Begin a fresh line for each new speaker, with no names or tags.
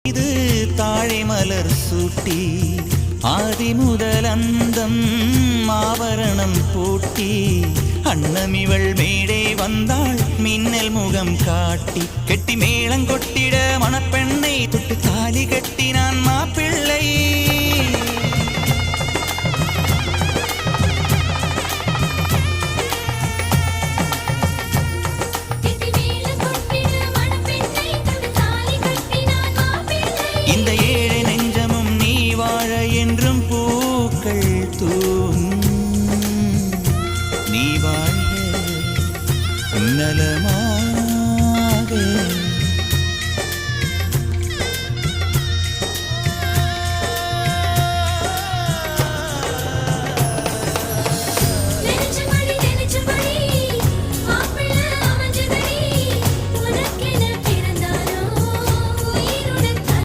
இது தாழை மலர் சூட்டி ஆதி முதலந்தம் ஆபரணம் பூட்டி அன்னமிவள் மேடை வந்தாள் மின்னல் முகம் காட்டி கெட்டி மேளங்கொட்டிட மணப்பெண்ணை தொட்டு தாலி கட்டினான் மாப்பிள்ளை. இந்த